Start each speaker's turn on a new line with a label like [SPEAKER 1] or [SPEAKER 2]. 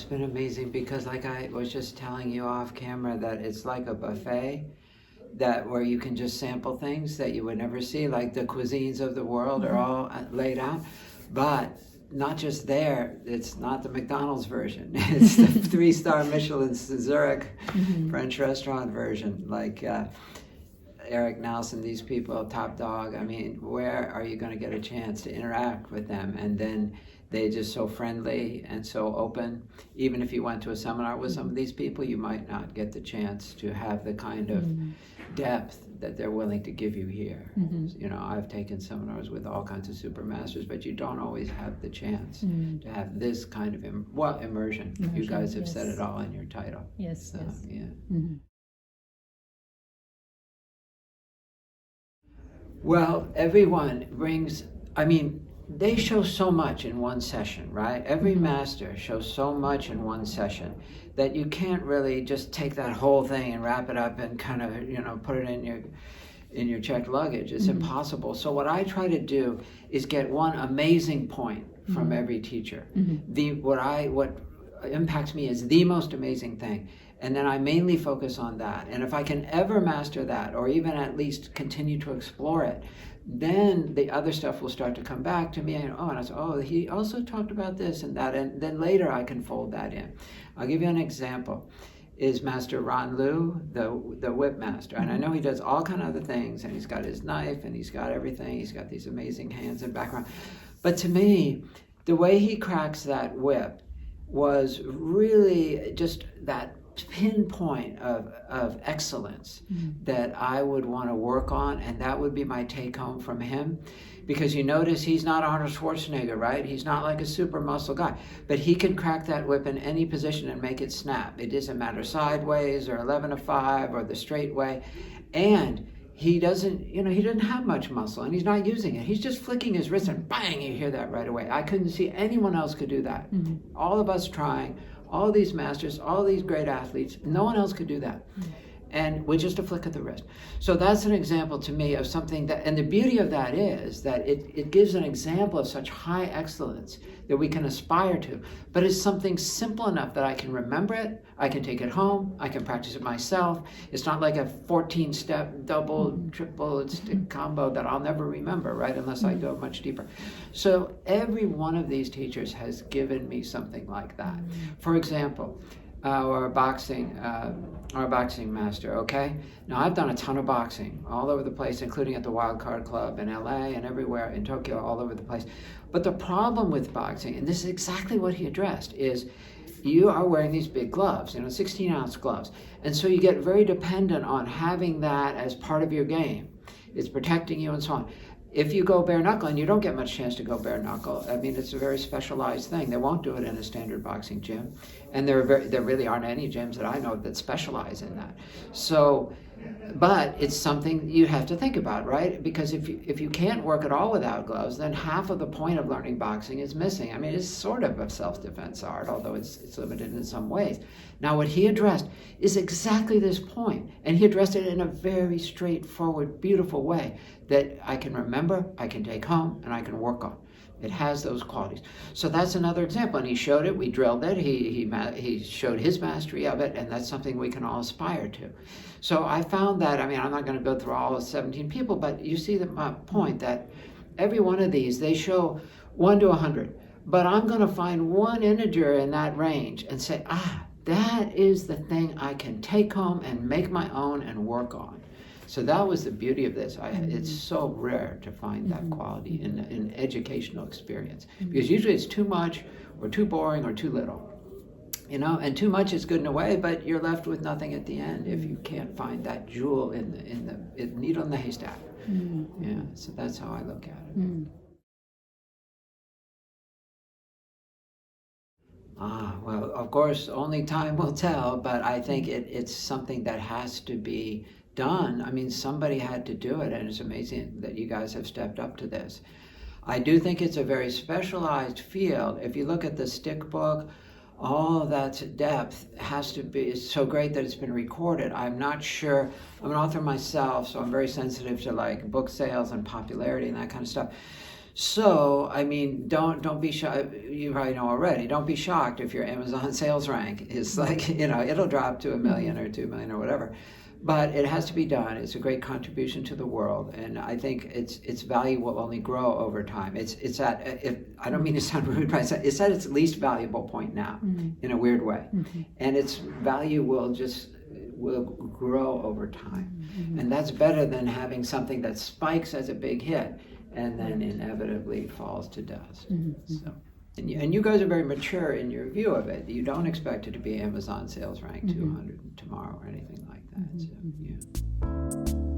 [SPEAKER 1] been amazing because, like I was just telling you off camera, that it's like a buffet where you can just sample things that you would never see, like the cuisines of the world are all laid out. But not just there, it's not the McDonald's version. It's the 3-star Michelin Zurich French restaurant version, like Eric Nelson, these people, Top Dog. I mean, where are you going to get a chance to interact with them? And then they're just so friendly and so open. Even if you went to a seminar with some of these people, you might not get the chance to have the kind of depth that they're willing to give you here. You know, I've taken seminars with all kinds of super masters, but you don't always have the chance to have this kind of immersion. You guys have said it all in your title.
[SPEAKER 2] Yes,
[SPEAKER 1] So,
[SPEAKER 2] yes.
[SPEAKER 1] Yeah. Well, everyone brings, I mean, they show so much in one session, right? Every master shows so much in one session that you can't really just take that whole thing and wrap it up and kind of, you know, put it in your checked luggage. It's impossible. So what I try to do is get one amazing point from every teacher. What impacts me is the most amazing thing. And then I mainly focus on that. And if I can ever master that, or even at least continue to explore it, then the other stuff will start to come back to me. And I say, oh, he also talked about this and that. And then later I can fold that in. I'll give you an example. Is Master Ron Liu, the whip master. And I know he does all kind of other things, and he's got his knife, and he's got everything. He's got these amazing hands and background. But to me, the way he cracks that whip was really just that pinpoint of excellence that I would want to work on, and that would be my take home from him. Because you notice he's not Arnold Schwarzenegger, right? He's not like a super muscle guy, but he can crack that whip in any position and make it snap. It doesn't matter sideways or 11 to 5 or the straight way. And he doesn't have much muscle, and he's not using it. He's just flicking his wrist and bang, you hear that right away. I couldn't see anyone else could do that. All of us trying, all these masters, all these great athletes, no one else could do that. And with just a flick of the wrist. So that's an example to me of something that, and the beauty of that is that it gives an example of such high excellence that we can aspire to, but it's something simple enough that I can remember it, I can take it home, I can practice it myself. It's not like a 14-step double, triple stick combo that I'll never remember, right, unless I go much deeper. So every one of these teachers has given me something like that. For example, our boxing master, okay? Now, I've done a ton of boxing all over the place, including at the Wild Card Club in LA and everywhere in Tokyo, all over the place. But the problem with boxing, and this is exactly what he addressed, is you are wearing these big gloves, 16-ounce gloves. And so you get very dependent on having that as part of your game. It's protecting you and so on. If you go bare knuckle, and you don't get much chance to go bare knuckle, I mean, it's a very specialized thing. They won't do it in a standard boxing gym. And there really aren't any gyms that I know that specialize in that. So, but it's something you have to think about, right? Because if you can't work at all without gloves, then half of the point of learning boxing is missing. I mean, it's sort of a self-defense art, although it's limited in some ways. Now, what he addressed is exactly this point, and he addressed it in a very straightforward, beautiful way that I can remember, I can take home, and I can work on. It has those qualities. So that's another example, and he showed it, we drilled it, he showed his mastery of it, and that's something we can all aspire to. So I found that, I mean, I'm not going to go through all 17 people, but you see my point that every one of these, they show 1 to 100, but I'm going to find one integer in that range and say, that is the thing I can take home and make my own and work on. So that was the beauty of this. It's so rare to find that quality in educational experience, because usually it's too much or too boring or too little, and too much is good in a way, but you're left with nothing at the end if you can't find that jewel in the needle in the haystack. Yeah, so that's how I look at it. Well, of course, only time will tell, but I think it's something that has to be done. I mean, somebody had to do it, and it's amazing that you guys have stepped up to this. I do think it's a very specialized field. If you look at the stick book, all of that depth has to be, it's so great that it's been recorded. I'm not sure, I'm an author myself, so I'm very sensitive to like book sales and popularity and that kind of stuff. So, I mean, don't be shocked. You probably know already. Don't be shocked if your Amazon sales rank is like, it'll drop to 1 million or 2 million or whatever. But it has to be done. It's a great contribution to the world, and I think its value will only grow over time. It's at, I don't mean to sound rude, but it's at its least valuable point now, in a weird way, and its value will grow over time, and that's better than having something that spikes as a big hit and then inevitably falls to dust. So. And you guys are very mature in your view of it. You don't expect it to be Amazon sales rank 200 tomorrow or anything like that. So, yeah.